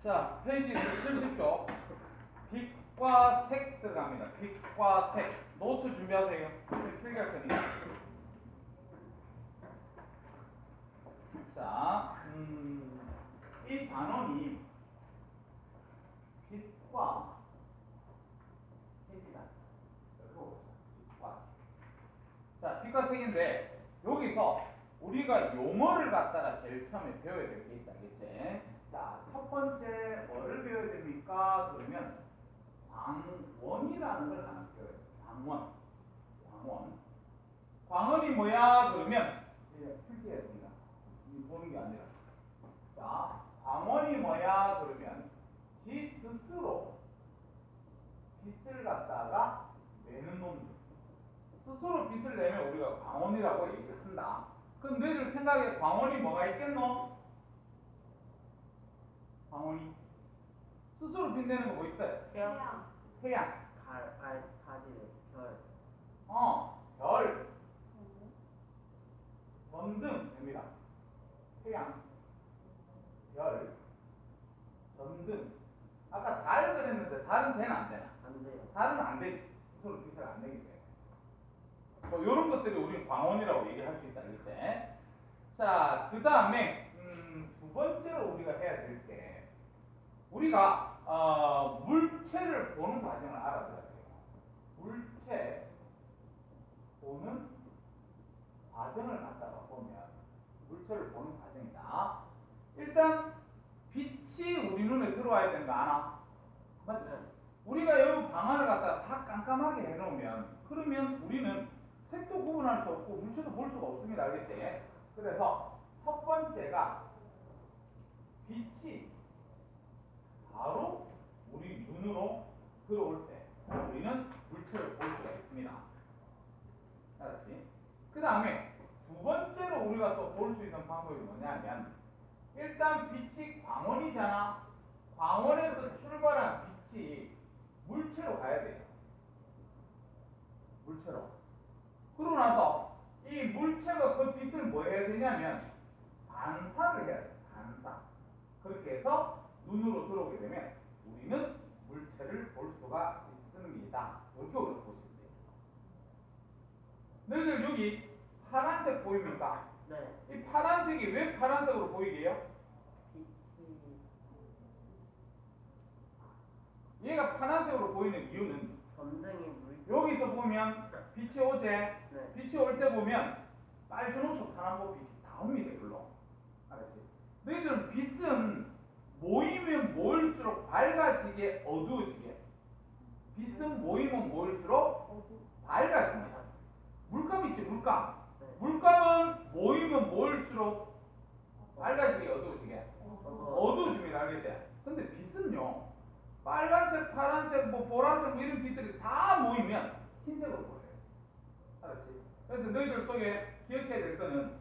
자, 페이지 70쪽. 빛과 색 들어갑니다. 빛과 색. 노트 준비하세요. 필기할 거니까. 자, 이 단원이 빛과 색이다. 빛과 색. 자, 빛과 색인데 여기서 우리가 용어를 갖다가 제일 처음에 배워야 될 게 있다. 그치? 자, 첫 번째 뭐를 배워야 됩니까? 그러면 광원이라는 걸 하나 배워야 돼요. 광원. 광원. 광원이 뭐야? 그러면 필기해야 됩니다. 이거 보는 게 아니라. 자, 광원이 뭐야? 그러면 지 스스로 빛을 갖다가 내는 놈들. 스스로 빛을 내면 우리가 광원이라고 얘기를 한다. 그럼 너희들 생각에 광원이 뭐가 있겠노? 광원이 스스로 빛내는 거 뭐 있어요? 태양. 태양. 달이래. 별. 별. 전등 됩니다. 태양, 별, 전등. 아까 달 그랬는데 달은 되나 안 되나? 안 돼요. 달은 안 되지. 스스로 빛을 안 내기 때문에. 뭐 이런 것들이 우리는 광원이라고 얘기할 수 있다, 그치? 자, 그 다음에 두 번째로 우리가 해야 될 게 우리가 물체를 보는 과정을 알아둬야 돼요. 물체 보는 과정을 갖다가 보면 물체를 보는 과정이다. 일단 빛이 우리 눈에 들어와야 되는 거 아나? 맞지? 네. 우리가 여기 방안을 갖다가 다 깜깜하게 해놓으면 그러면 우리는 색도 구분할 수 없고 물체도 볼 수가 없습니다. 알겠지? 그래서 첫 번째가 빛이 바로 우리 눈으로 들어올 때 우리는 물체를 볼 수가 있습니다. 알았지? 그 다음에 두 번째로 우리가 또 볼 수 있는 방법이 뭐냐면 일단 빛이 광원이잖아. 광원에서 출발한 빛이 물체로 가야 돼요. 물체로. 그러고 나서 이 물체가 그 빛을 뭐 해야 되냐면 반사를 해야 돼요. 반사. 그렇게 해서 눈으로 들어오게 되면 우리는 물체를 볼 수가 있습니다. 이렇게 우리가 보시면 돼요. 너희들 여기 파란색 보입니까? 네. 이 파란색이 왜 파란색으로 보이게요? 빛이 얘가 파란색으로 보이는 이유는 전등이 물. 여기서 보면 빛이 오제. 네. 빛이 올 때 보면 빨주노초 파란보 빛이 다 옵니다. 이걸로. 알았지? 너희들은 빛은 모이면 모일수록 밝아지게 어두워지게. 빛은 모이면 모일수록 밝아집니다. 물감 있지, 물감. 네. 물감은 모이면 모일수록 밝아지게 어두워지게. 어두워집니다. 알겠지? 근데 빛은요, 빨간색, 파란색, 뭐 보라색 뭐 이런 빛들이 다 모이면 흰색으로 보여요. 알았지? 그래서 너희들 속에 기억해야 될 거는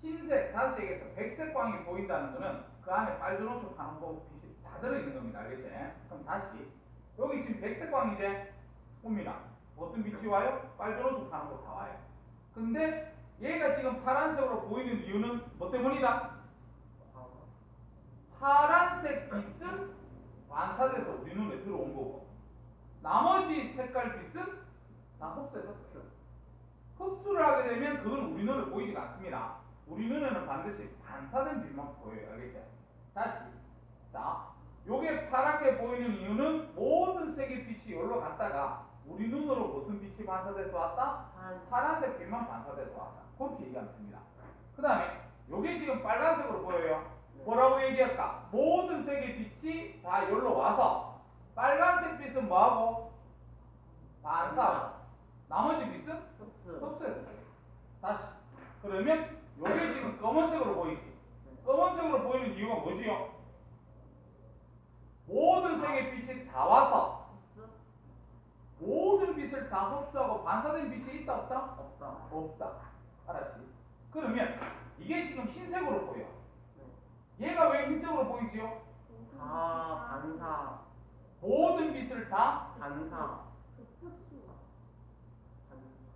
흰색, 다시 얘기해서 백색 광이 보인다는 거는 그 안에 빨주노초 파란보 빛이 다 들어있는 겁니다. 알겠지? 그럼 다시 여기 지금 백색 광이제 옵니다. 어떤 빛이 와요? 빨주노초 파란보 다 와요. 근데 얘가 지금 파란색으로 보이는 이유는 뭐 때문이다? 파란색 빛은 반사돼서 우리 눈에 들어온 거고 나머지 색깔 빛은 다 흡수해서 들어요. 흡수를 하게 되면 그건 우리 눈에 보이지가 않습니다. 우리 눈에는 반드시 반사된 빛만 보여요. 알겠죠? 다시. 자, 요게 파랗게 보이는 이유는 모든 색의 빛이 여기로 갔다가 우리 눈으로 무슨 빛이 반사돼서 왔다? 파란색 빛만 반사돼서 왔다. 그렇게 얘기하면 됩니다. 그 다음에 요게 지금 빨간색으로 보여요. 뭐라고 얘기할까? 모든 색의 빛이 다 여기로 와서 빨간색 빛은 뭐하고? 반사하고 나머지 빛은 흡수해서 그래요. 다시. 그러면 요게 지금 검은색으로 보이지? 검은색으로 보이는 이유가 뭐지요? 모든 색의 빛이 다 와서 모든 빛을 다 흡수하고 반사된 빛이 있다 없다? 없다. 없다. 알았지? 그러면 이게 지금 흰색으로 보여. 얘가 왜 흰색으로 보이지요? 반사. 모든 빛을 다 반사.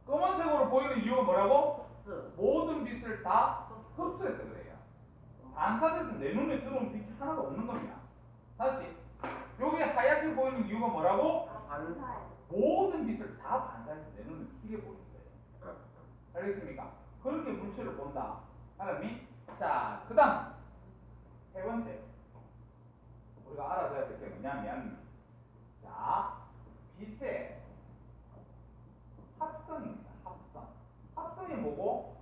검은색으로 보이는 이유가 뭐라고? 흡수. 모든 빛을 다 흡수해서 그래요. 반사돼서 내 눈에 들어온 빛이 하나도 없는 겁니다. 다시 이건 뭐라고? 반사. 모든 빛을 다 반사해서 내 눈을 튀게 보는 거예요. 알겠습니까? 그렇게 물체를 본다. 알았니? 자, 그 다음 세 번째 우리가 알아둬야 될 게 뭐냐면, 자, 빛의 합성입니다. 합성. 합성이 뭐고?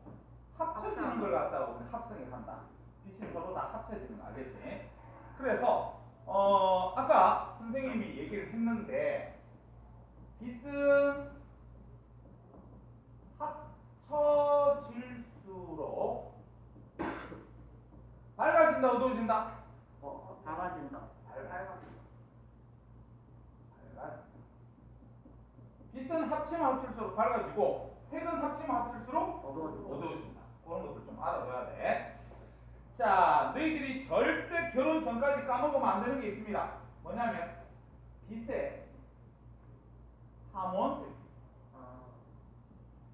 합쳐지는 걸 갖다가 우리 합성이 한다. 빛이 서로 다 합쳐지는 거 알겠지? 그래서 아까 선생님이 얘기를 했는데, 빛은 합쳐질수록 밝아진다, 어두워진다? 작아진다. 밝아진다. 빛은 합치면 합칠수록 밝아지고, 색은 합치면 합칠수록 어두워지고. 어두워진다. 그런 것들 좀 알아둬야 돼. 자, 너희들이 절대 결혼 전까지 까먹으면 안 되는 게 있습니다. 뭐냐면 빛의 삼원색.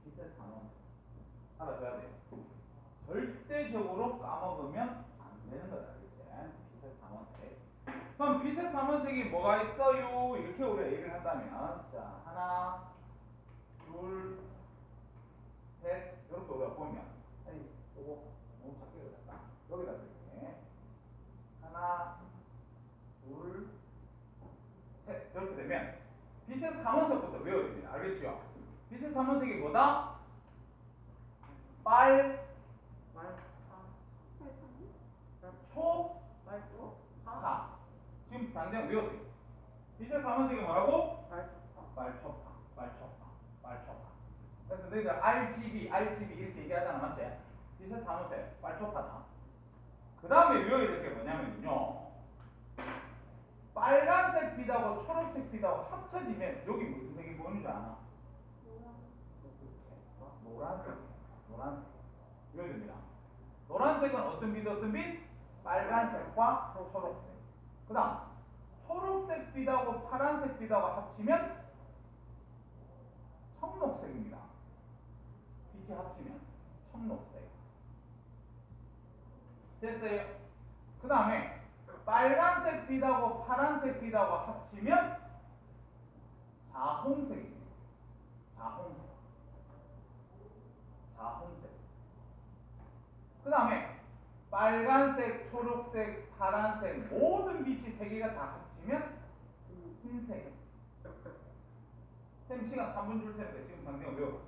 빛의 삼원색. 알아둬야 돼. 절대적으로 까먹으면 안 되는 거다. 알겠지? 빛의 삼원색. 그럼 빛의 삼원색이 뭐가 있어요? 이렇게 우리가 얘기를 한다면, 자, 하나, 둘, 셋, 이렇게 우리가 보면, 아니, 요거 너무 작게 그렸다. 여기다 이렇게 하나, 둘, 셋, 이렇게 되면 빛의 삼원색부터 외워야 됩니다. 알겠죠? 빛의 삼원색이 뭐다? 빨, 초, 파. 지금 당장 외우세요. 빛의 삼원색이 뭐라고? 빨초파, 빨초파, 빨초파. 그래서 너희들 RGB 이렇게 얘기하잖아, 맞지? 빛의 삼원색, 빨초파다. 그 다음에 외워야 될 게 뭐냐면요, 빨간색 빛하고 초록색 빛하고 합쳐지면 여기 무슨 색이 보이는 줄 아나? 노란색. 노란색. 외워야 됩니다. 노란색은 어떤 빛, 어떤 빛? 빨간색과 초록색. 그 다음 초록색 빛하고 파란색 빛하고 합치면 청록색입니다. 빛이 합치면 청록색. 됐어요? 그 다음에 빨간색 빛하고 파란색 빛하고 합치면 자홍색입니다. 자홍색. 자홍색. 그 다음에 빨간색, 초록색, 파란색 모든 빛이 세 개가 다 합치면 흰색. 쌤 시간 3분 줄 텐데 지금 당장 외워.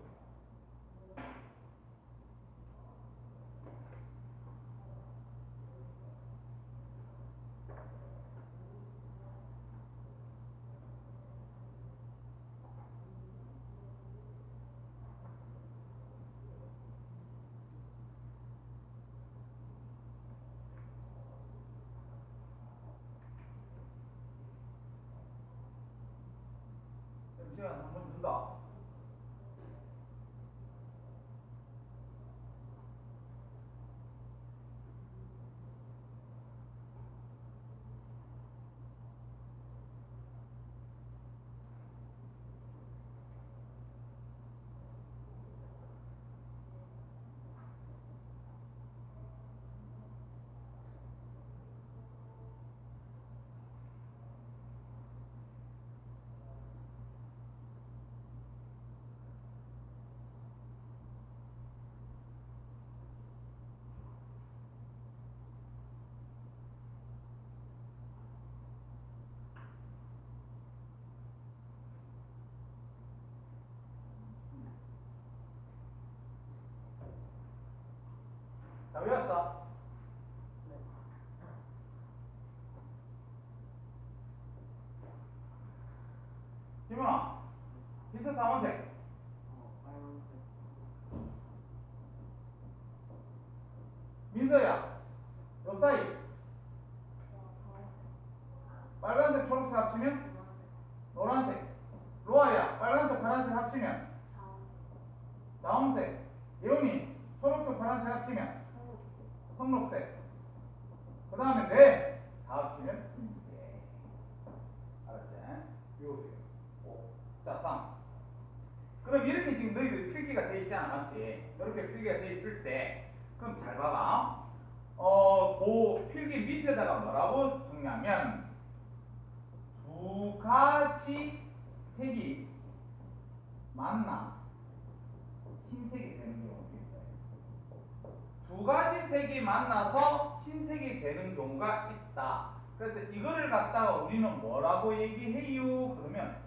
시간 3분 준다. 다 외웠어? 김은아, 빛의 삼원색. 민서야, 요 사이 빨간색, 초록색 합치면 노란색. 로아야, 빨간색, 파란색 합치면 자홍색. 예훈이, 초록색, 파란색 합치면 청록색. 그 다음에 네, 다 합치면 흰색. 알았지? 요거예요. 자, 다음. 그럼 이렇게 지금 너희들 필기가 돼 있지 않아, 맞지? 이렇게 필기가 돼 있을 때, 그럼 잘 봐봐. 그 필기 밑에다가 뭐라고 적냐면 두 가지 색이 만나 흰색이 되는 경우가 있어요. 두 가지 색이 만나서 흰색이 되는 경우가 있다. 그래서 이거를 갖다가 우리는 뭐라고 얘기해요? 그러면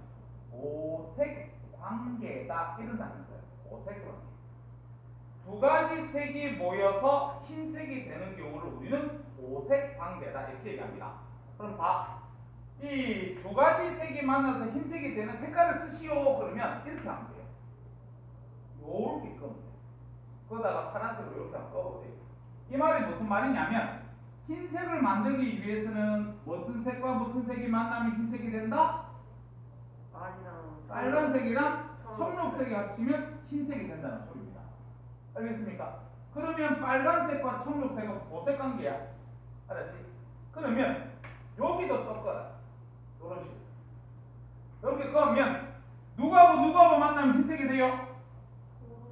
오색 관계다 이런 단어 써요. 오색 관계. 두 가지 색이 모여서 흰색이 되는 경우를 우리는 오색 관계다 이렇게 얘기합니다. 그럼 봐. 이 두 가지 색이 만나서 흰색이 되는 색깔을 쓰시오. 그러면 이렇게 하면 돼요. 요렇게 끄면 돼요. 그러다가 파란색으로 이렇게 한번 꺼보세요. 이 말이 무슨 말이냐면 흰색을 만들기 위해서는 무슨 색과 무슨 색이 만나면 흰색이 된다? 빨간색이랑 청록색이 합치면 흰색이 된다는 소리입니다. 알겠습니까? 그러면 빨간색과 청록색은 보색 관계야. 알았지? 그러면 여기도 똑같아. 이런 식으로. 이렇게 꺼면 누구하고 만나면 흰색이 돼요?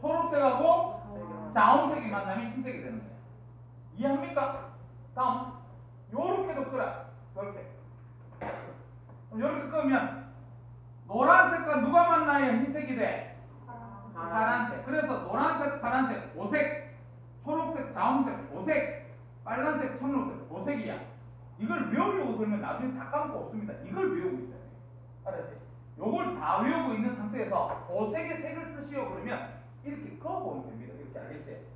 초록색하고 자홍색이 만나면 흰색이 되는 거야. 이해합니까? 다음 요렇게도 끄라. 요렇게 끄면 노란색과 누가 만나야 흰색이 돼? 파란색. 그래서 노란색, 파란색, 오색, 초록색, 자홍색, 오색, 빨간색, 청록색, 오색이야. 이걸 외우려고 들면 나중에 다 까먹고 없습니다. 이걸 외우고 있어야 돼. 알았지? 요걸 다 외우고 있는 상태에서 오색의 색을 쓰시오 그러면 이렇게 그어보면 됩니다. 이렇게 알겠지?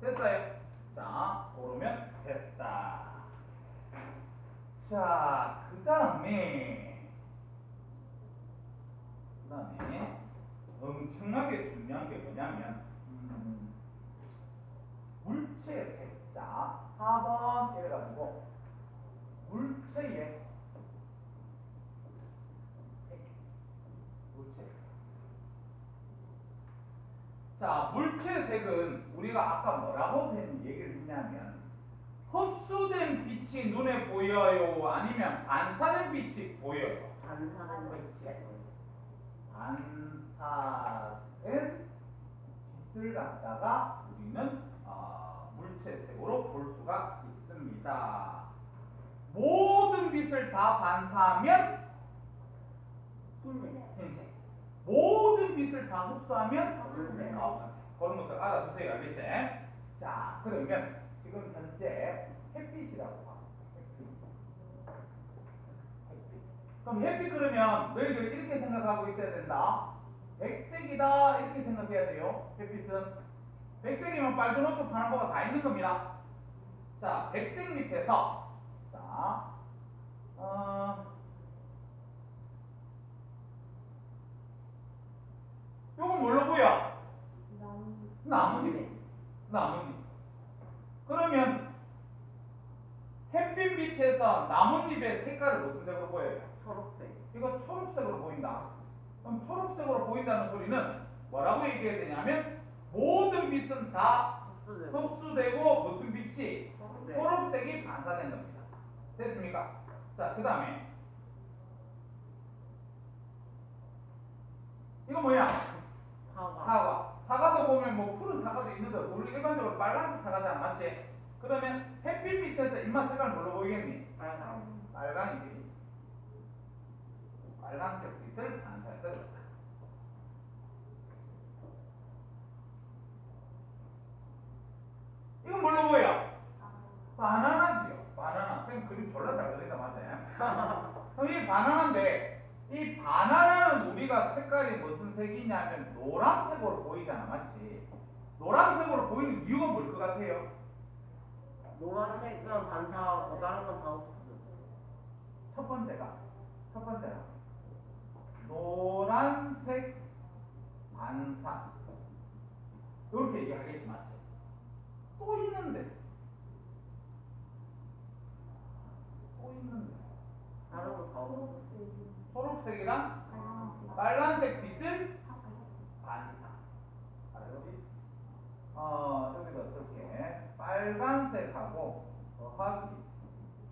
됐어요? 자, 그러면 됐다. 자, 그 다음에 엄청나게 중요한 게 뭐냐면 물체 색자 4번 이래가지고 물체의 색, 물체. 자, 물체색은 우리가 아까 뭐라고 얘기를 했냐면 흡수된 빛이 눈에 보여요? 아니면 반사된 빛이 보여요? 반사된 빛을 갖다가 우리는 물체색으로 볼 수가 있습니다. 모든 빛을 다 반사하면 흰색. 모든 빛을 다 흡수하면 그런 것들 알아두세요. 알겠지? 자, 그러면 지금 현재 햇빛이라고 봐. 그럼 햇빛 그러면 너희들 이렇게 생각하고 있어야 된다. 백색이다 이렇게 생각해야 돼요. 햇빛은 백색이면 빨간 노초 파란보가 다 있는 겁니다. 자, 백색 밑에서 자, 요건 뭘로 보여? 나뭇잎. 그러면 햇빛 밑에서 나뭇잎의 색깔을 무슨 색으로 보여요? 초록색. 이거 초록색으로 보인다. 그럼 초록색으로 보인다는 소리는 뭐라고 얘기해야 되냐면 모든 빛은 다 흡수되고 무슨 빛이? 초록색이 반사된 겁니다. 됐습니까? 자, 그 다음에 이거 뭐야? 사과도 보면 뭐 푸른 사과도 있는데 우리 일반적으로 빨간색 사과잖아, 맞지? 그러면 햇빛 밑에서 입맛 색깔 뭘로 보이겠니? 빨강이지. 빨간색 빛을 반사해서 그렇다. 이건 뭘로 보여? 바나나지요. 바나나. 선생님 그림 졸라 잘 그린다, 맞아요? 그럼 이 바나나인데 이 바나나는 우리가 색깔이 무슨 색이냐면 노란색으로 보이잖아, 맞지? 노란색으로 보이는 이유가 뭘 것 같아요? 노란색은 반사하고 다른 건 다 없어. 첫 번째가 노란색 반사 이렇게 얘기하겠지, 맞지? 또 있는데 다른 건 다 없어. 초록색이랑 빨간색 빛을 반사. 알았지? 여기다 쓸게. 빨간색하고 더하기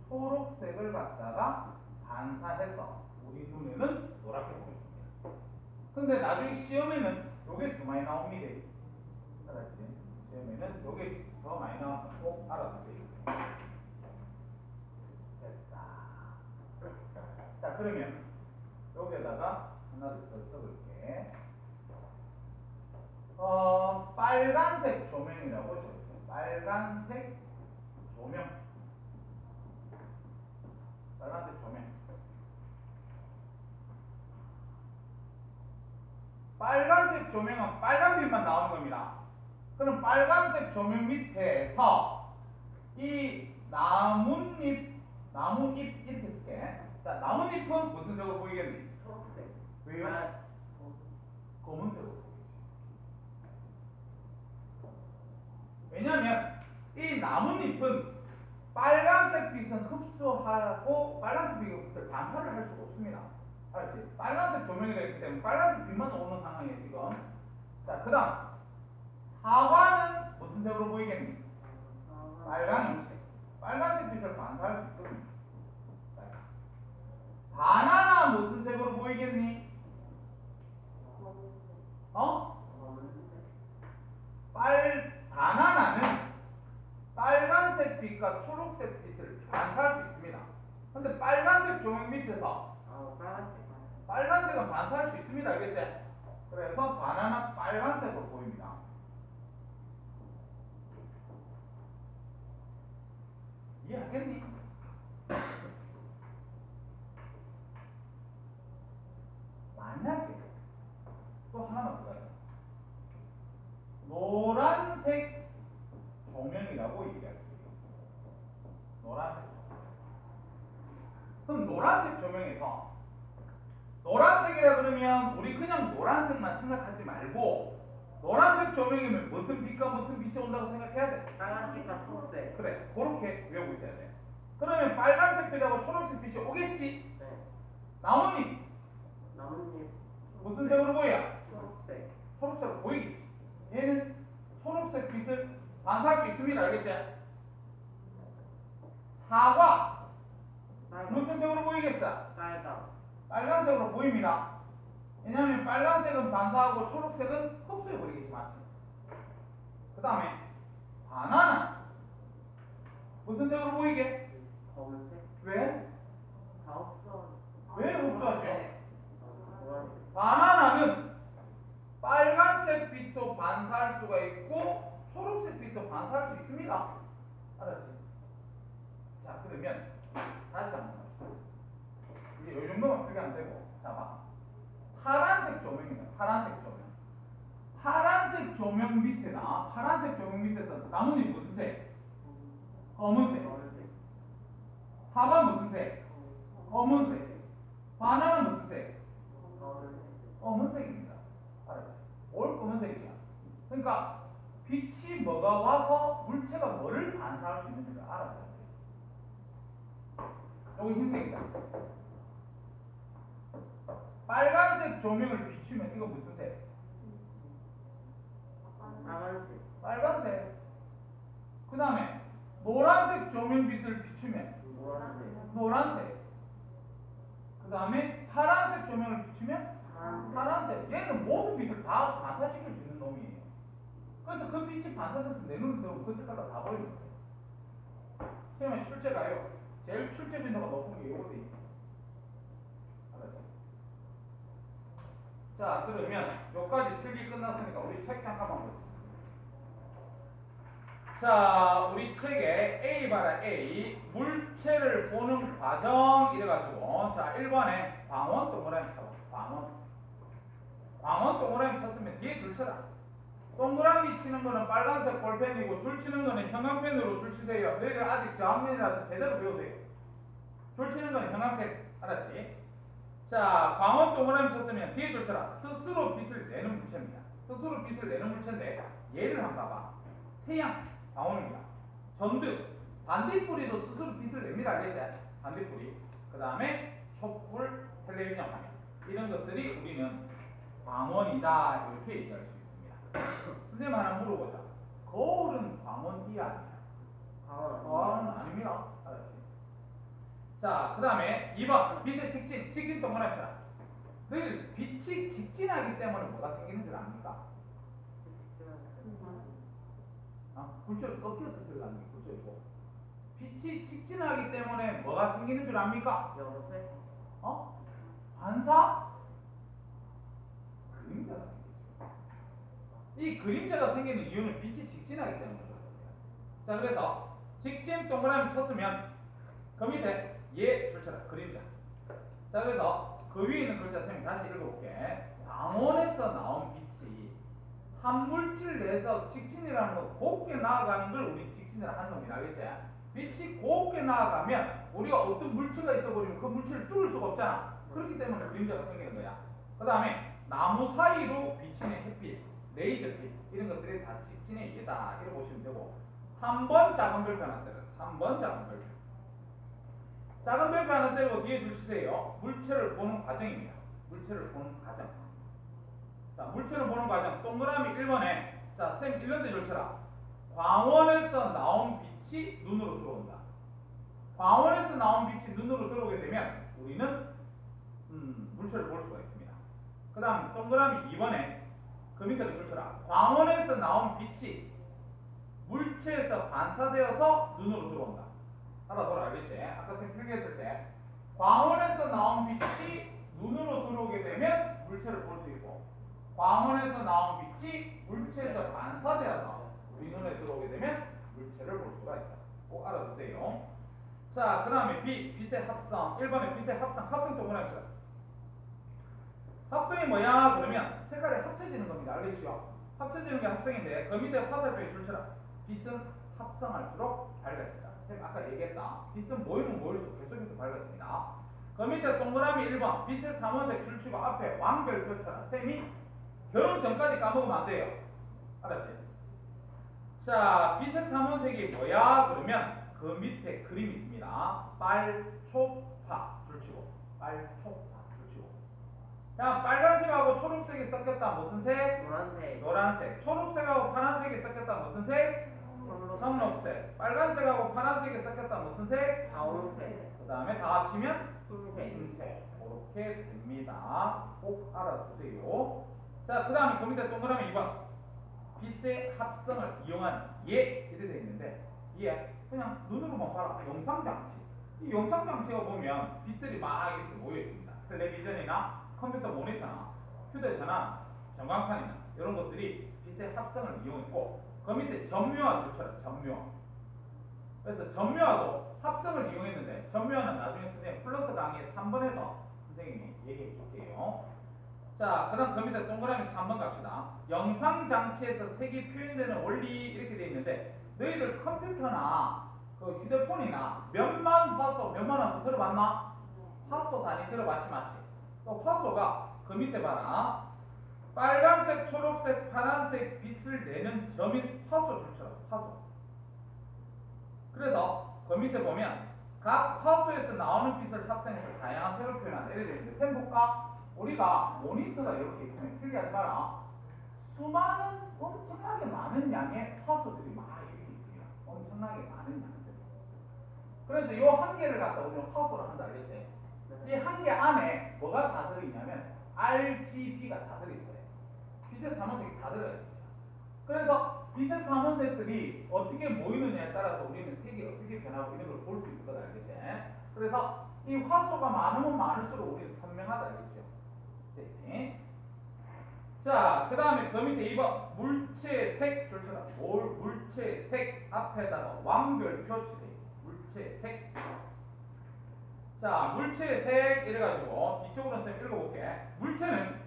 초록색을 갖다가 반사해서 우리 눈에는 노랗게 보입니다. 근데 나중에 시험에는 요게 더 많이 나옵니다. 알았지? 시험에는 요게 더 많이 나와서 꼭 알아두세요. 됐다. 자, 그러면 여기에다가 하나를 더 써볼게. 빨간색 조명이라고 적었어요. 빨간색 조명. 빨간색 조명. 빨간색 조명은 빨간빛만 나오는 겁니다. 그럼 빨간색 조명 밑에서 이 나뭇잎 이렇게 쓸게. 자, 나뭇잎은 무슨 색으로 보이겠니? 초록색. 왜요? 아, 검은색으로 보이지. 왜냐면 이 나뭇잎은 빨간색 빛은 흡수하고 빨간색 빛을 반사를 할 수가 없습니다. 알았지? 빨간색 조명이 되기 때문에 빨간색 빛만 오는 상황이에요 지금. 자, 그 다음 사과는 무슨 색으로 보이겠니? 빨간색. 빨간색 빛을 반사할 수 있거든요. 자, 바나나 무슨 색으로 보이겠니? 바나나는 빨간색 빛과 초록색 빛을 반사할 수 있습니다. 근데 빨간색 조명 밑에서 빨간색은 반사할 수 있습니다. 알겠지? 그래서 바나나 빨간색으로 보입니다. 이해하겠니? 만약에 또 하나만 더 가요. 노란색 조명이라고 얘기할게요. 노란색 조명. 그럼 노란색 조명에서 노란색이라 그러면 우리 그냥 노란색만 생각하지 말고 노란색 조명이면 무슨 빛과 무슨 빛이 온다고 생각해야 돼? 빨간색과 초록색. 그래, 그렇게 외우고 있어야 돼. 그러면 빨간색 빛하고 초록색 빛이 오겠지? 네. 나뭇잎 나뭇잎. 무슨 색으로 보여? 초록색. 초록색으로 보이겠지? 얘는 초록색 빛을 반사할 수 있습니다. 알겠지? 사과 무슨 색으로 보이겠어? 빨강. 빨간색으로 보입니다. 왜냐하면 빨간색은 반사하고 초록색은 흡수해버리겠지, 맞지? 그 다음에 바나나 무슨 색으로 보이게? 검은색. 왜? 다 없어. 왜 흡수하죠? 노란색. 바나나는 빨간색 빛도 반사할 수가 있고 초록색 빛도 반사할 수 있습니다. 알았지? 자, 그러면 다시 한번 합시다. 이제 요 정도만 크게 안 되고, 자 봐. 파란색 조명이다. 파란색 조명. 파란색 조명 밑에나 파란색 조명 밑에서 나뭇잎 무슨 색? 검은색. 검은색. 사과 무슨 색? 검은색. 바나나 무슨 색? 검은색. 검은색입니다. 알았지? 올 검은색이야. 그러니까 빛이 뭐가 와서 물체가 뭐를 반사할 수 있는지를 알아야 돼. 여기 흰색이다. 빨간색 조명을 비추면 이거 무슨 색? 빨간색. 빨간색. 그 다음에 노란색 조명빛을 비추면 노란색. 노란색. 그 다음에 파란색 조명을 비추면 파란색. 파란색. 얘는 모든 빛을 다 반사시킬 수 있는 놈이에요. 그래서 그 빛이 반사돼서 내 눈에 들어오면 그 색깔로 다 보이는 거예요. 시험에 출제가요. 제일 출제 빈도가 높은 게 이거거든요. 알았죠? 자, 그러면 여기까지 필기 끝났으니까 우리 책 잠깐만 보자. 자, 우리 책에 A 봐라 A 물체를 보는 과정 이래가지고 자 1번에 광원 동그라미 쳐봐. 광원 동그라미 쳤으면 뒤에 줄 쳐라. 동그라미 치는 거는 빨간색 볼펜이고 줄 치는 거는 형광펜으로 줄 치세요. 너희들 아직 저학년이라서 제대로 배우세요. 줄 치는 거는 형광펜. 알았지? 자, 광원 동그라미 쳤으면 뒤에 줄 쳐라. 스스로 빛을 내는 물체입니다. 스스로 빛을 내는 물체인데 얘를 한번 봐봐. 태양 광원입니다. 전등 반딧불이도 스스로 빛을 냅니다. 알겠지? 반딧불이. 그 다음에 촛불, 텔레비전 화면 이런 것들이 우리는 광원이다 이렇게 얘기할 수 있습니다. 선생님 하나 물어보자. 거울은 광원이야 아니야? 광원은 아닙니다. 알았지? 자, 그 다음에 2번 빛의 직진 동그라미 쳐라. 너희들 빛이 직진하기 때문에 뭐가 생기는 줄 압니까? 불철 꺾여서 들어가는 게 불철이고 빛이 직진하기 때문에 뭐가 생기는 줄 압니까? 여세. 반사? 그림자가 생기죠. 이 그림자가 생기는 이유는 빛이 직진하기 때문에 그렇습니다. 자, 그래서 직진 동그라미 쳤으면 그 밑에 얘 줄쳐라 그림자. 자, 그래서 그 위에 있는 글자 쌤이 다시 읽어볼게. 광원에서 나온 빛이 한 물질 내에서 직진이라는 거 곱게 나아가는 걸 우리 직진이라 하는 겁니다. 알겠지? 빛이 곱게 나아가면 우리가 어떤 물체가 있어버리면 그 물체를 뚫을 수가 없잖아. 그렇기 때문에 그림자가 생기는 거야. 그 다음에 나무 사이로 비치는 햇빛, 레이저빛 이런 것들이 다 직진의 예다 이렇게 보시면 되고 3번 작은 별표 하나 때려. 3번 작은 별표. 작은 별표 하나 때리고 뒤에 줄치세요. 물체를 보는 과정입니다. 물체를 보는 과정. 자, 물체를 보는 과정. 동그라미 1번에 자, 쌤 1년대 줄쳐라. 광원에서 나온 빛이 눈으로 들어온다. 광원에서 나온 빛이 눈으로 들어오게 되면 우리는 물체를 볼 수가 있습니다. 그 다음 동그라미 2번에 그 밑에도 줄쳐라. 광원에서 나온 빛이 물체에서 반사되어서 눈으로 들어온다. 알아둬라, 알겠지? 아까 쌤 필기했을 때 광원에서 나온 빛이 눈으로 들어오게 되면 물체를 볼 수 있고 광원에서 나온 빛이 물체에서 반사되어서 우리 눈에 들어오게 되면 물체를 볼 수가 있다. 꼭 알아두세요. 자, 그 다음에 빛의 합성. 1번에 빛의 합성. 합성 동그라미 쳐라. 합성이 뭐야? 그러면 색깔이 합쳐지는 겁니다. 알겠죠? 합쳐지는 게 합성인데 그 밑에 화살표에 줄쳐라. 빛은 합성할수록 밝아진다. 제가 아까 얘기했다. 빛은 모이면 모일수록 계속해서 밝아집니다. 그 밑에 동그라미 1번 빛의 삼원색 줄치고 앞에 왕별표 쳐라. 쌤이 결혼 전까지 까먹으면 안 돼요. 알았지? 자, 빛의 삼원색이 뭐야? 그러면 그 밑에 그림이 있습니다. 빨초파 줄치고 빨초파 줄치고. 자, 빨간색하고 초록색이 섞였다. 무슨 색? 노란색. 노란색. 초록색하고 파란색이 섞였다. 무슨 색? 청록색. 빨간색하고 파란색이 섞였다. 무슨 색? 자원색. 그 다음에 다 합치면 흰색. 흰색. 이렇게 됩니다. 꼭 알아두세요. 자, 그 다음에 그 밑에 동그라미 2번. 빛의 합성을 이용한 예 이렇게 되어 있는데 예 그냥 눈으로만 봐라. 영상장치. 이 영상장치가 보면 빛들이 막 이렇게 모여 있습니다. 텔레비전이나 컴퓨터 모니터나 휴대전화, 전광판이나 이런 것들이 빛의 합성을 이용했고 그 밑에 전묘화 줄쳐라. 전묘화. 그래서 전묘화도 합성을 이용했는데 전묘화는 나중에 선생님 플러스 강의 3번에서 선생님이 얘기해 줄게요. 자, 그 다음 그 밑에 동그라미 3번 갑시다. 영상장치에서 색이 표현되는 원리 이렇게 되어 있는데 너희들 컴퓨터나 그 휴대폰이나 몇만 화소, 몇만 화소 들어봤나? 화소 단위 들어봤지 맞지? 또 화소가 그 밑에 봐라. 빨간색, 초록색, 파란색 빛을 내는 점인 화소 줄처럼 화소. 그래서 그 밑에 보면 각 화소에서 나오는 빛을 합성해서 다양한 색을 표현한다. 이렇게 되어 있는데 샘 볼까? 우리가 모니터가 이렇게 있으면 필기하지 마라. 수많은 엄청나게 많은 양의 화소들이 막 이렇게 있습니다. 엄청나게 많은 양들. 그래서 이 한 개를 갖다 우리는 화소를 한다. 알겠지? 이 한 개 안에 뭐가 다 들어있냐면 RGB가 다 들어있어요. 빛의 삼원색이 다 들어있습니다. 그래서 빛의 삼원색들이 어떻게 모이느냐에 따라서 우리는 색이 어떻게 변하고 이런 걸 볼 수 있거든. 알겠지? 그래서 이 화소가 많으면 많을수록 우리는 선명하다. 알겠죠? 됐지? 자, 그 다음에 그 밑에 2번 물체색 줄쳐라. 물체색 앞에다가 왕별표 치세요. 물체색. 자, 물체색 이래가지고 뒤쪽으로 쌤 읽어볼게. 물체는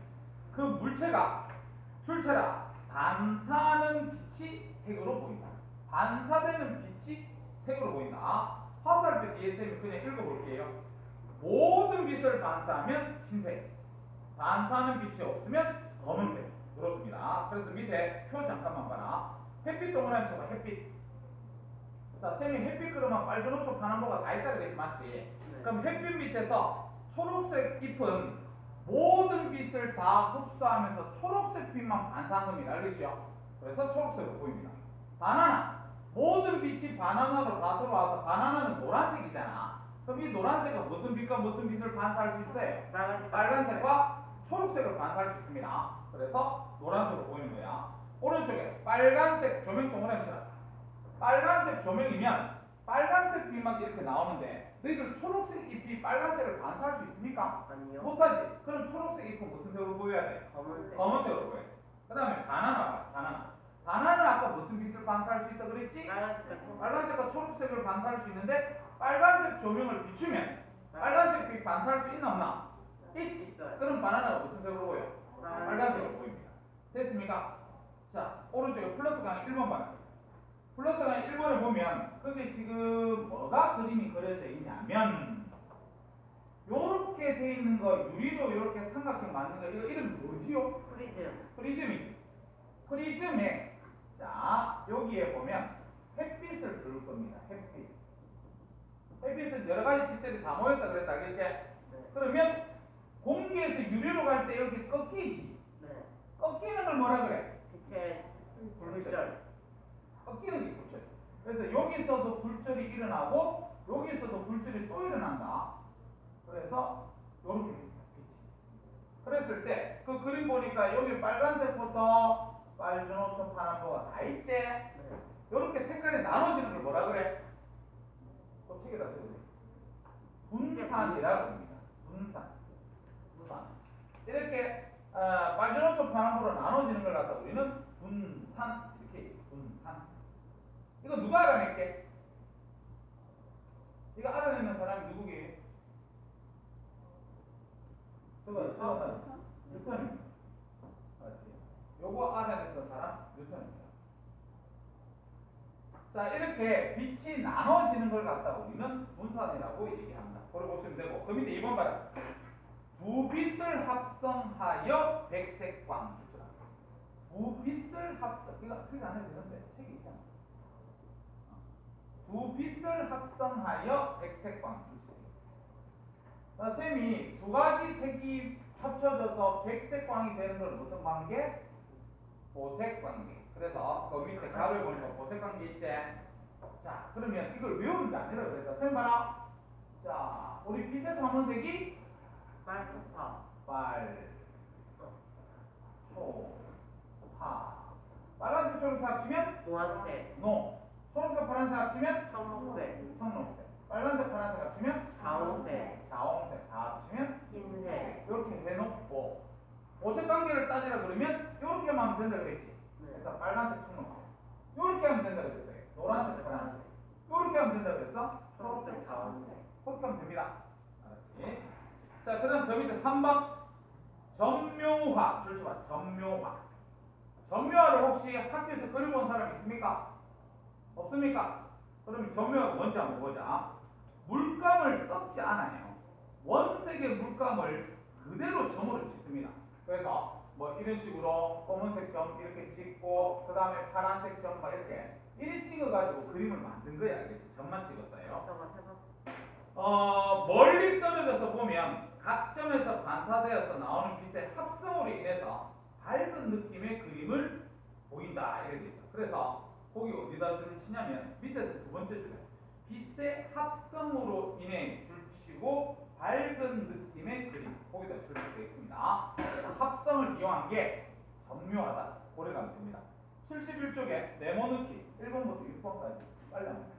그 물체가 줄쳐라. 반사하는 빛이 색으로 보인다. 반사되는 빛이 색으로 보인다. 화살표 뒤에 쌤이 그냥 읽어볼게요. 모든 빛을 반사하면 흰색. 반사하는 빛이 없으면 검은색. 그렇습니다. 그래서 밑에 표 잠깐만 봐라. 햇빛 동그라미 쳐봐. 햇빛. 자, 쌤이 햇빛 그러면 빨주노초 파란보가 다 있다 그랬지 맞지? 네. 그럼 햇빛 밑에서 초록색 잎은 모든 빛을 다 흡수하면서 초록색 빛만 반사한 겁니다. 알겠죠? 그래서 초록색으로 보입니다. 바나나. 모든 빛이 바나나로 다 들어와서 바나나는 노란색이잖아. 그럼 이 노란색은 무슨 빛과 무슨 빛을 반사할 수 있어요? 빨간색과 초록색을 반사할 수 있습니다. 그래서 노란색으로 보이는 거야. 오른쪽에 빨간색 조명 동그라미 쳐라. 빨간색 조명이면 빨간색 빛만 이렇게 나오는데 너희들 초록색 잎이 빨간색을 반사할 수 있습니까? 아니요. 못하지. 그럼 초록색 잎은 무슨 색으로 보여야 돼? 검은색. 검은색으로 보여. 그 다음에 바나나. 바나나는 아까 무슨 빛을 반사할 수 있다 그랬지? 빨간색. 빨간색과 초록색을 반사할 수 있는데 빨간색 조명을 비추면 빨간색 빛 반사할 수 있나 없나? 있지. 있어요. 그럼 바나나가 무슨 색으로 보여? 빨간색으로 보입니다. 됐습니까? 자, 오른쪽에 플러스 강의 1번 바나. 플러스 강의 1번을 보면 그게 지금 뭐가 그림이 그려져 있냐면 요렇게 돼 있는 거 유리로 요렇게 삼각형 만든 거 이거 이름 뭐지요? 프리즘. 프리즘이지. 프리즘에 자 여기에 보면 햇빛을 들을 겁니다. 햇빛은 여러 가지 빛들이 다 모였다 그랬다 그치? 네. 그러면 공기에서 유리로 갈 때 이렇게 꺾이지. 네. 꺾이는 걸 뭐라 그래? 빛의 불절. 불절. 꺾이는 게 불절. 그래서 여기서도 불절이 일어나고 여기서도 불절이 또 일어난다. 그래서 요렇게 빛이. 그랬을 때 그 그림 보니까 여기 빨간색부터 빨주노초 파란보가 다 있지? 네. 요렇게 색깔이 나눠지는 걸 뭐라 그래? 그 책에다 적으세요. 분산이라고 합니다. 분산. 이렇게 빨주노초 파란보로 나눠지는 걸 갖다 우리는 분산 이렇게 얘기해요. 분산. 이거 누가 알아낼게? 이거 알아내는 사람이 누구게? 저거 뉴턴입니다. 맞지? 요거 알아냈던 사람 뉴턴입니다. 자, 이렇게 빛이 나눠지는 걸 갖다 우리는 분산이라고 얘기합니다. 그걸 보시면 되고 그 밑에 2번 봐라. 두 빛을 합성하여 백색광 추출한다. 두 빛을 합성. 이거 그게 안 해도 되는데 책이 있잖아. 두 빛을 합성하여 백색광 추출. 쌤이 두 가지 색이 합쳐져서 백색광이 되는 건 무슨 관계? 보색관계. 그래서 그 밑에 가로에 보니까 보색관계 있지? 자, 그러면 이걸 외우는 게 아니라 그래서 쌤 봐라. 자, 우리 빛의 삼원색이 빨초파. 빨, 초, 파. 빨간색, 초록색 합치면 노란색. 노. 초록색, 파란색 합치면 청록색. 청록색. 빨간색, 파란색 합치면 자홍색. 자홍색. 다 합치면 흰색. 이렇게 해놓고 보색 관계를 따지라 그러면 이렇게만 하면 된다 그랬지. 네. 그래서 빨간색, 청록색. 이렇게 하면 된다 그랬어요. 노란색, 파란색. 이렇게 하면 된다 그랬어? 초록색, 자홍색. 그렇게 하면 됩니다. 알았지? 자, 그 다음 그 밑에 3번 점묘화. 줄쳐봐. 점묘화. 점묘화를 혹시 학교에서 그려본 사람 있습니까? 없습니까? 그러면 점묘화가 뭔지 한번 보자. 물감을 섞지 않아요. 원색의 물감을 그대로 점으로 찍습니다. 그래서 뭐 이런 식으로 검은색 점 이렇게 찍고 그 다음에 파란색 점 막 이렇게 찍어가지고 그림을 만든 거야. 알겠지? 점만 찍었어요. 멀리 떨어져서 보면 각 점에서 반사되어서 나오는 빛의 합성으로 인해서 밝은 느낌의 그림을 보인다. 이렇게 돼 있어. 그래서 거기 어디다 줄을 치냐면 밑에서 두 번째 줄에 빛의 합성으로 인해 줄치고 밝은 느낌의 그림 거기다 줄을 되겠습니다. 합성을 이용한 게 점묘하다. 고려 가면 됩니다. 71쪽에 네모넣기 1번부터 6번까지 빨리 합니다.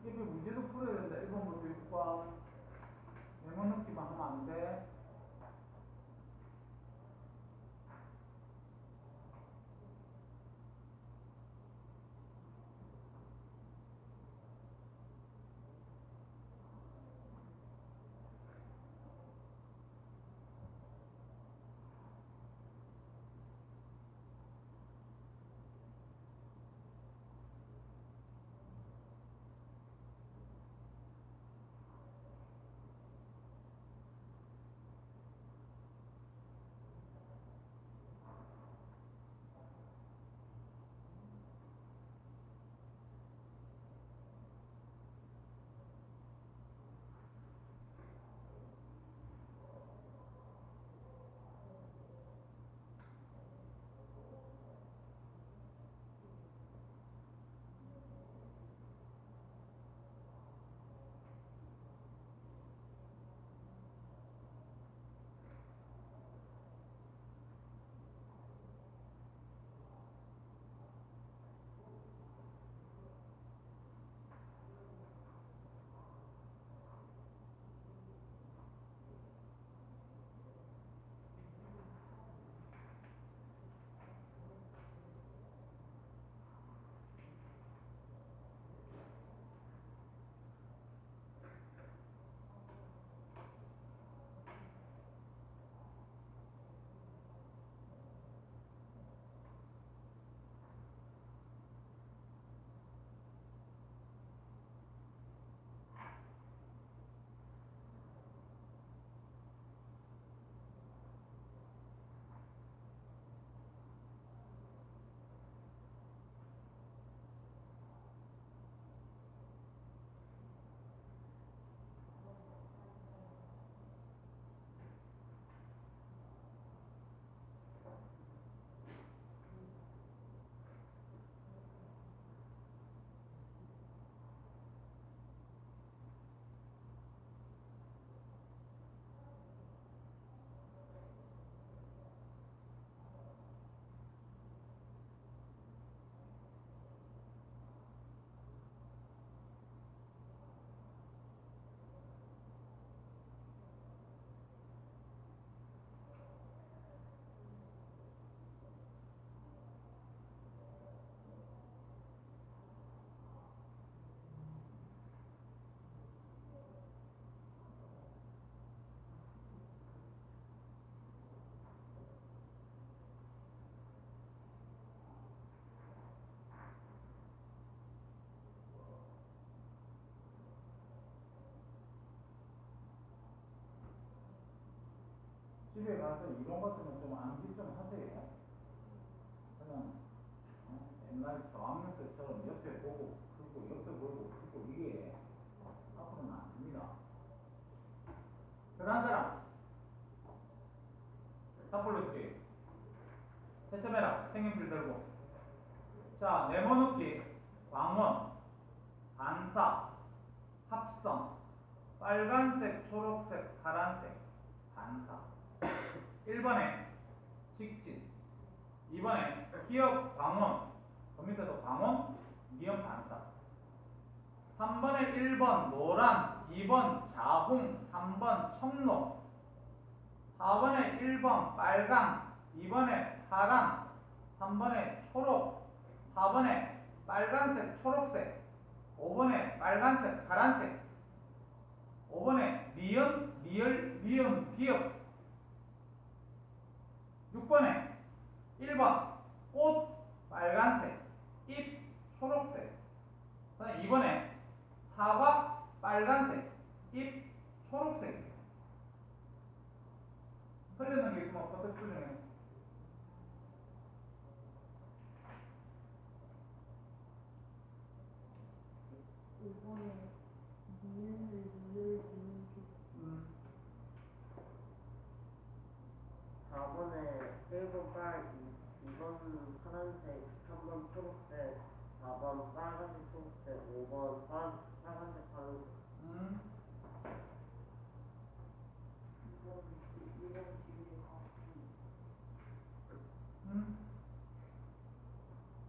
이거 문제도 풀어야 된다. 1번부터 6번. 네모넣기만 하면 안 돼. 집에 가서 이런 것들은 좀 암기 좀 하세요. 그냥 옛날 저학년 때처럼 옆에 보고 그리고 옆에 보고 그리고 이게 앞으로는 안 됩니다. 그다음 사람 다 불러줄게요. 채점해라. 색연필 들고. 자, 네모넣기, 광원, 반사, 합성, 빨간색, 초록색, 파란색, 반사. 1번에 직진, 2번에 기역, 광원, 그 밑에도 광원, 미연, 반사. 3번에 1번 노란, 2번 자홍, 3번 청록, 4번에 1번 빨강, 2번에 파랑, 3번에 초록, 4번에 빨간색, 초록색, 5번에 빨간색, 파란색, 5번에 리연, 리을, 리음, 비읍, 6번에 1번 꽃, 빨간색, 잎, 초록색, 2번에 사과, 빨간색, 잎, 초록색. 틀리는 게 있으면 어떻게 수정해? 이번에 니을 4번에 1번 빨, 2번 파란색, 3번 초록색, 4번 빨간색, 초록색, 5번 빨간색, 파란색.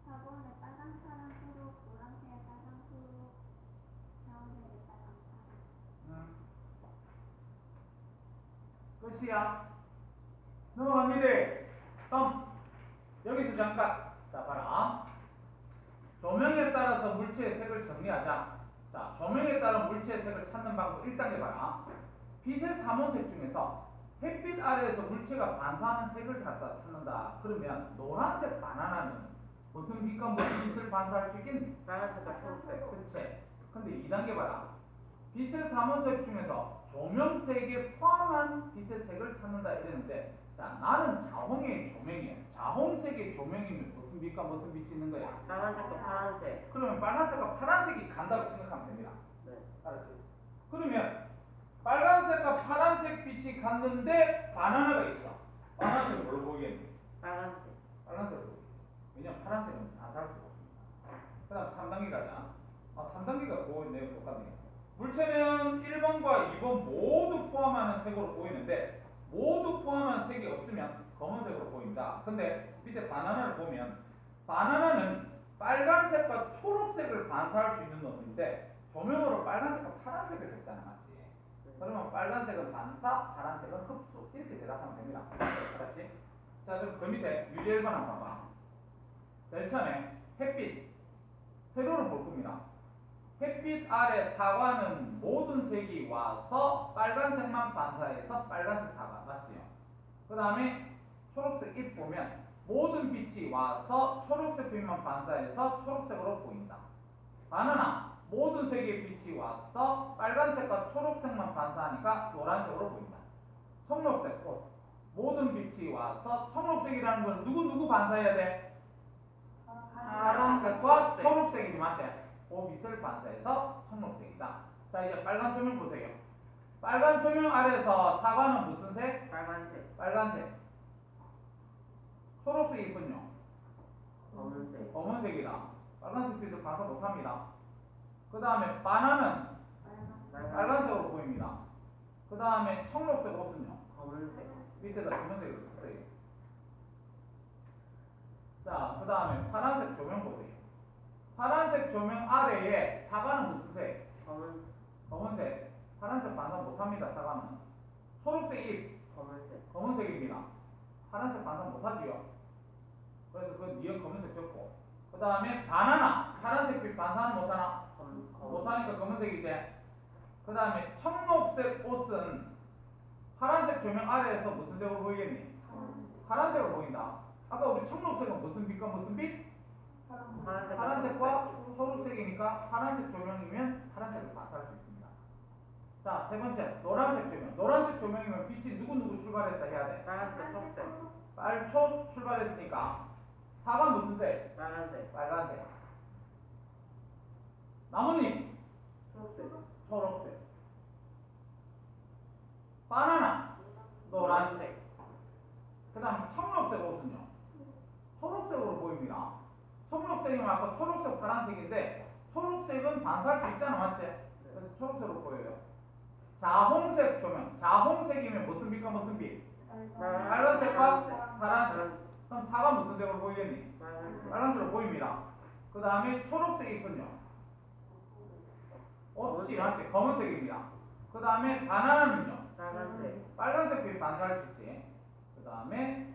4번에 빨간, 파란, 초록, 노란색, 빨간, 초록, 주황색, 빨간, 파란. 끝이야. 넘어갑니다. 여기서 잠깐. 자, 봐라. 조명에 따라서 물체의 색을 정리하자. 자, 조명에 따라 물체의 색을 찾는 방법 1단계 봐라. 빛의 삼원색 중에서 햇빛 아래에서 물체가 반사하는 색을 갖다 찾는다. 그러면 노란색 바나나는 무슨 빛과 무슨 빛을 반사할 수 있겠니? 빨간색과 초록색. 그치. 근데 2단계 봐라. 빛의 삼원색 중에서 조명색에 포함한 빛의 색을 찾는다 이랬는데, 자, 나는 자홍의 조명이야. 자홍색의 조명이면 무슨 빛과 무슨 빛이 있는 거야? 빨간색과 파란색. 그러면 빨간색과 파란색이 간다고 생각하면 됩니다. 네. 알았지? 그러면 빨간색과 파란색 빛이 갔는데 바나나가 있어. 파란색은 뭘로 보이겠니? 빨간색. 빨간색으로 보이겠지. 왜냐면 파란색은 반사할 수가 없습니다. 그 다음 3단계 가자. 3단계가 그거 내용 똑같네요. 물체는 1번과 2번 모두 포함하는 색으로 보이는데 모두 포함한 색이 없으면 검은색으로 보인다. 근데 밑에 바나나를 보면 바나나는 빨간색과 초록색을 반사할 수 있는 놈인데 조명으로 빨간색과 파란색을 했잖아, 맞지? 그러면 빨간색은 반사, 파란색은 흡수 이렇게 대답하면 됩니다. 알았지? 자, 그럼 그 밑에 유제 1번 한번 봐봐. 제일 처음에 햇빛 세로로 볼 겁니다. 햇빛 아래 사과는 모든 색이 와서 빨간색만 반사해서 빨간색 사과 맞지요? 그 다음에 초록색 잎 보면 모든 빛이 와서 초록색 빛만 반사해서 초록색으로 보인다. 바나나 모든 색의 빛이 와서 빨간색과 초록색만 반사하니까 노란색으로 보인다. 청록색 꽃 모든 빛이 와서 청록색이라는 건 누구 반사해야 돼? 파란색과 초록색이지 맞지? 그 빛을 반사해서 청록색이다. 자, 이제 빨간 조명 보세요. 빨간 조명 아래서 사과는 무슨 색? 빨간색. 빨간색. 초록색 잎은요? 검은색. 검은색이다. 빨간색 빛을 반사 못합니다. 그 다음에 바나나는 빨간색으로 보입니다. 그 다음에 청록색 옷은요? 검은색. 밑에다 검은색으로 쓰세요. 자, 그 다음에 파란색 조명 보세요. 파란색 조명 아래에 사과는 무슨 색? 검은색. 파란색 반사 못합니다. 사과는. 초록색 잎. 검은색. 검은색입니다. 파란색 반사 못하지요. 그래서 그 니은 검은색 적고. 그 다음에 바나나. 파란색 빛 반사는 못하나? 못하니까 검은색이지. 그 다음에 청록색 옷은 파란색 조명 아래에서 무슨 색으로 보이겠니? 파란색으로 보인다. 아까 우리 청록색은 무슨 빛과 무슨 빛? 파란색과 초록색이니까 파란색 조명이면 파란색을 반사할 수 있습니다. 자, 세 번째 노란색 조명. 노란색 조명이면 빛이 누구 출발했다 해야 돼. 빨간색, 초록색. 빨초 출발했으니까 4번 무슨 색? 빨간색. 빨간색. 나뭇잎 초록색. 초록색. 바나나 노란색. 그 다음 청록색 옷은요? 초록색으로 보입니다. 청록색이면 아까 초록색 파란색인데 초록색은 반사할 수 있잖아, 맞지? 그래서 초록색으로 보여요. 자홍색 조명. 자홍색이면 무슨 빛과 무슨 빛? 빨간색과 파란색. 그럼 4가 무슨 색으로 보이겠니? 빨간색. 빨간색으로 보입니다. 그 다음에 초록색이 있군요. 없지, 맞지? 검은색입니다. 그 다음에 바나나는요? 빨간색. 빨간색 빛 반사할 수 있지. 그 다음에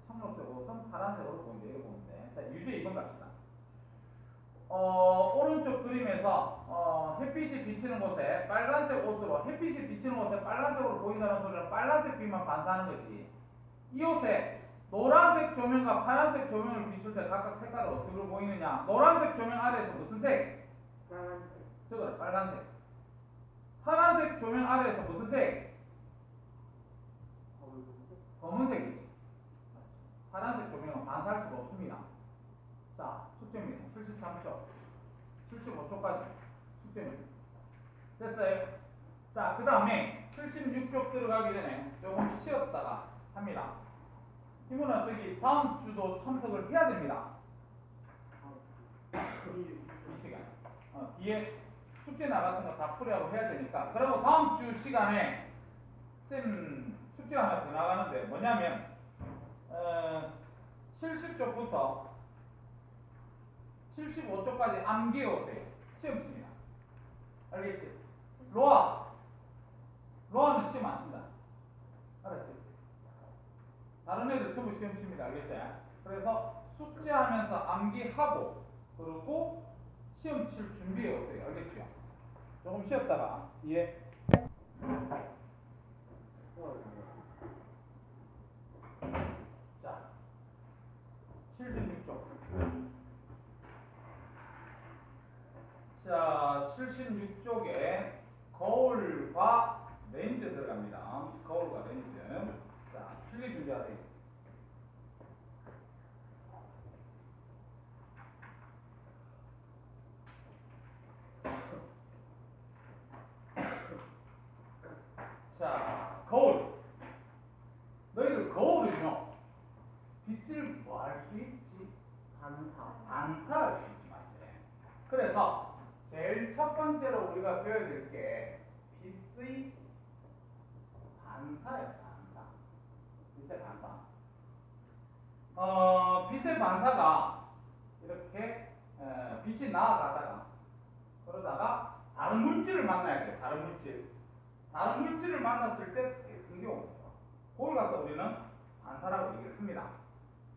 청록색 옷은 파란색으로 보인다. 이렇게 보면 돼. 자, 유제 2번 갑시다. 오른쪽 그림에서 햇빛이 비치는 곳에 빨간색 옷으로 햇빛이 비치는 곳에 빨간색으로 보인다는 소리는 빨간색 빛만 반사하는 거지. 이 옷에 노란색 조명과 파란색 조명을 비출 때 각각 색깔이 어떻게 보이느냐? 노란색 조명 아래에서 무슨 색? 빨간색. 저거 빨간색. 파란색 조명 아래에서 무슨 색? 검은색. 검은색이지. 파란색 조명은 반사할 수가 없습니다. 자, 숙제입니다. 73초, 75초까지 숙제입니다. 됐어요? 자, 그 다음에 76쪽 들어가기 전에 조금 쉬었다가 합니다. 이모는 저기 다음 주도 참석을 해야 됩니다. 이 시간. 뒤에 숙제 나갔던 거 다 풀이하고 해야 되니까. 그리고 다음 주 시간에 쌤 숙제 하나 더 나가는데 뭐냐면 70쪽부터 75쪽까지 암기 오세요. 시험 칩니다. 알겠지? 로아는 시험 안 친다. 알았지? 다른 애들 전부 시험 칩니다. 알겠지? 그래서 숙제하면서 암기하고 그리고 시험 칠 준비해 오세요. 알겠죠? 조금 쉬었다가 뒤에 자 76쪽. 자, 76쪽에 거울과 렌즈 들어갑니다. 거울과 렌즈. 자, 필기 준비하세요. 자, 거울. 너희들 거울은요, 빛을 뭐 할 수 있지? 반사할 수 있지, 맞지? 그래서 제일 첫 번째로 우리가 배워야 될 게 빛의 반사예요, 반사. 빛의 반사. 빛의 반사가 이렇게 빛이 나아가다가 그러다가 다른 물질을 만나야 돼요. 다른 물질. 다른 물질을 만났을 때 같은 경우 그걸 갖다 우리는 반사라고 얘기를 합니다.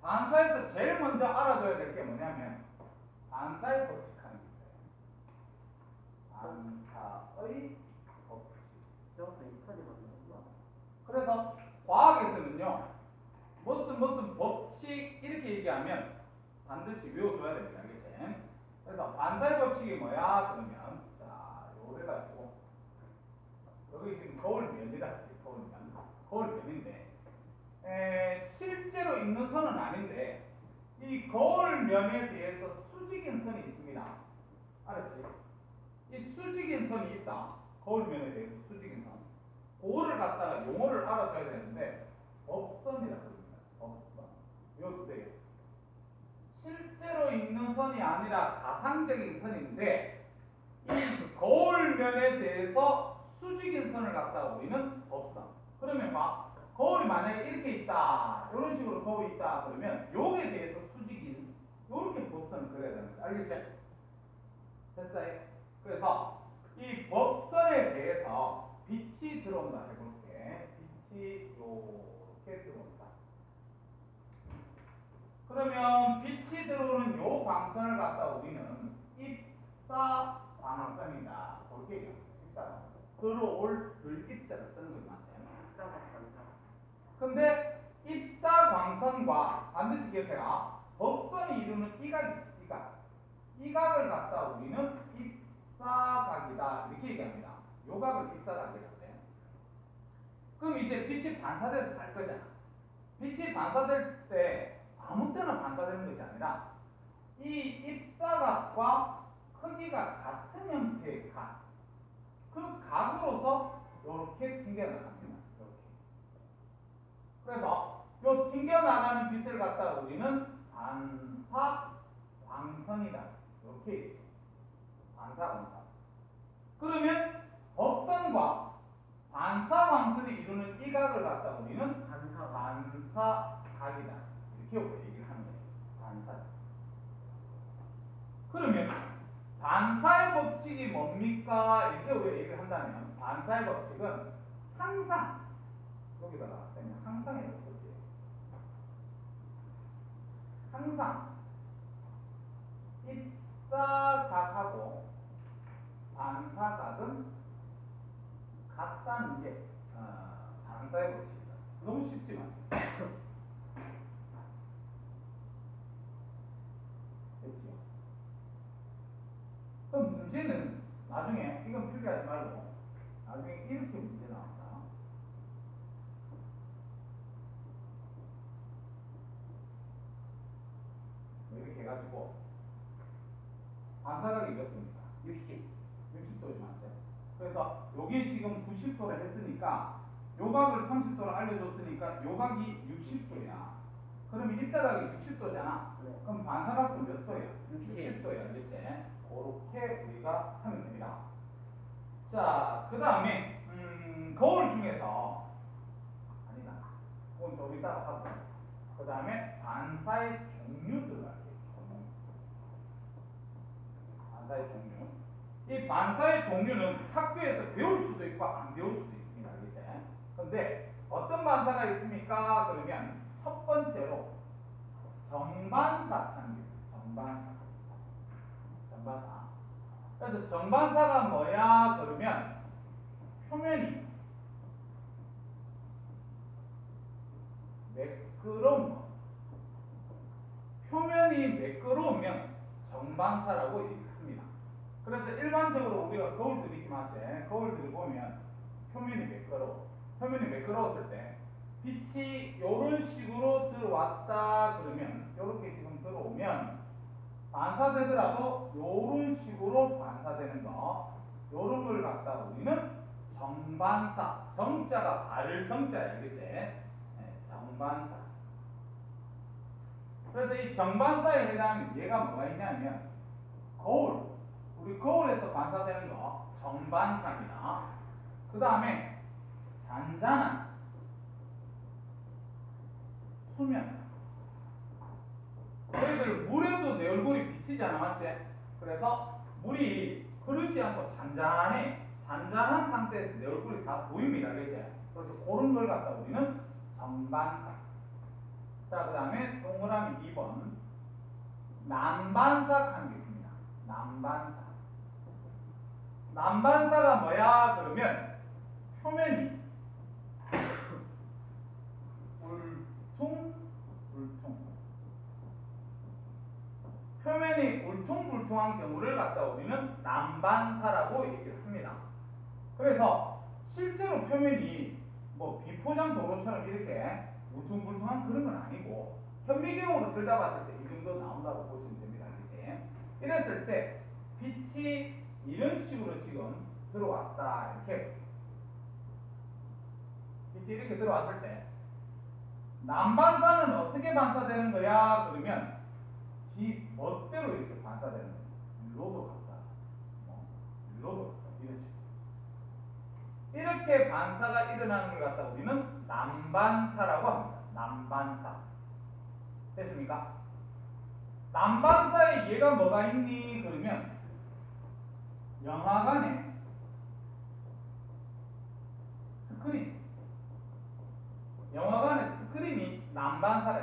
반사에서 제일 먼저 알아둬야 될 게 뭐냐면 반사의 법칙하는 게 있어요. 반사의 법칙. 저것도 이판이 맞는 건가? 그래서 과학에서는요 무슨 법칙 이렇게 얘기하면 반드시 외워둬야 됩니다. 알겠지? 그래서 반사의 법칙이 뭐야? 그러면 자 요거 해가지고 여기 지금 거울면이다. 거울면인데 실제로 있는 선은 아닌데 이 거울면에 대해서 수직인 선이 있습니다. 알았지? 이 수직인 선이 있다. 거울면에 대해서 수직인 선. 그거를 갖다가 용어를 알아둬야 되는데 법선이라고 합니다. 법선. 외워두세요. 실제로 있는 선이 아니라 가상적인 선인데 이 거울면에 대해서 수직인 선을 갖다가 우리는 법선. 그러면 막 거울이 만약에 이렇게 있다. 이런 식으로 거울이 있다. 그러면 요게 대해서 수직인 요렇게 법선을 그려야 되는 거야. 알겠지? 됐어요? 그래서 이 법선에 대해서 빛이 들어온다 해볼게. 빛이 요렇게 들어온다. 그러면 빛이 들어오는 요 광선을 갖다 우리는 입사 광선이다. 볼게요. 입사 들어올 들입자를 쓰는 거지 맞지? 입사가 반사. 근데 입사 광선과 반드시 기억해라. 법선이 이루는 이각이 있지. 이각. 이각을 갖다 우리는 입사각이다. 이렇게 얘기합니다. 요각을 입사하게 됐대. 그럼 이제 빛이 반사돼서 갈 거잖아. 빛이 반사될 때 아무 때나 반사되는 것이 아니라 이 입사각과 크기가 같은 형태의 각, 그 각으로서 이렇게 튕겨나갑니다. 이렇게. 그래서 요 튕겨나가는 빛을 갖다가 우리는 반사 광선이다. 이렇게 얘기해요. 반사 광선. 그러면 법선과 반사 광선이 이루는 이 각을 갖다가 우리는 반사각이다. 이렇게 우리가 얘기를 하는 거예요. 반사. 그러면 반사의 법칙이 뭡니까? 이렇게 우리가 얘기를 한다면 반사의 법칙은 항상 여기다가 그냥 항상이라고 쓸게요. 항상 입사각하고 반사각은 같다는 게 반사의 법칙이다. 너무 쉽지 맞죠? 됐죠? 그럼 문제는 나중에 이건 필기하지 말고 나중에 이렇게 문제 나온다. 이렇게 해가지고 반사각이 몇 도입니까? 60도지 맞죠? 그래서 여기 지금 90도를 했으니까 요각을 30도로 알려줬으니까 요각이 60도야. 그러면 입사각이 60도잖아. 네. 그럼 반사각도 몇 도야? 60. 60도야. 그치? 그렇게 우리가 하면 됩니다. 자, 그 다음에 거울 중에서 아니다. 그건 좀 이따가 하고 그 다음에 반사의 종류들을 할게요. 반사의 종류. 이 반사의 종류는 학교에서 배울 수도 있고 안 배울 수도 있습니다. 알겠지? 근데 어떤 반사가 있습니까? 그러면 첫 번째로 정반사 하는 게 있어요. 정반사. 그래서 정반사가 뭐야? 그러면 표면이 매끄러운 거. 표면이 매끄러우면 정반사라고 얘기합니다. 그래서 일반적으로 우리가 거울들 있지 맞지? 거울들을 보면 표면이 매끄러워. 표면이 매끄러웠을 때 빛이 이런 식으로 들어왔다 그러면 이렇게 지금 들어오면 반사되더라도 이런 식으로 반사되는 거 이런 걸 갖다가 우리는 정반사. 정자가 바를 정자야. 그치? 네, 정반사. 그래서 이 정반사에 해당하는 얘가 뭐가 있냐면 거울. 우리 거울에서 반사되는 거 정반사입니다. 그 다음에 잔잔한 수면. 너희들 물에도 내 얼굴이 비치잖아, 맞지? 그래서 물이 흐르지 않고 잔잔한 상태에서 내 얼굴이 다 보입니다, 그렇지? 그래서 그런 걸 갖다 우리는 정반사. 자, 그 다음에 동그라미 2번 난반사 하는 게 있습니다. 난반사. 난반사가 뭐야? 그러면 표면이 울퉁불퉁. 표면이 울퉁불퉁한 경우를 갖다 우리는 난반사라고 얘기를 합니다. 그래서 실제로 표면이 뭐 비포장 도로처럼 이렇게 울퉁불퉁한 그런 건 아니고 현미경으로 들다봤을 때 이 정도 나온다고 보시면 됩니다. 그치? 이랬을 때 빛이 이런 식으로 지금 들어왔다. 이렇게 빛이 이렇게 들어왔을 때 난반사는 어떻게 반사되는 거야? 그러면 지 멋대로 이렇게 반사되는 거야. 일로도 갔다. 일로도 갔다. 이런 식으로. 이렇게 반사가 일어나는 걸 갖다 우리는 난반사라고 합니다. 난반사. 됐습니까? 난반사에 얘가 뭐가 있니? 그러면 영화관에 스크린. 영화관에 스크린이 난반사라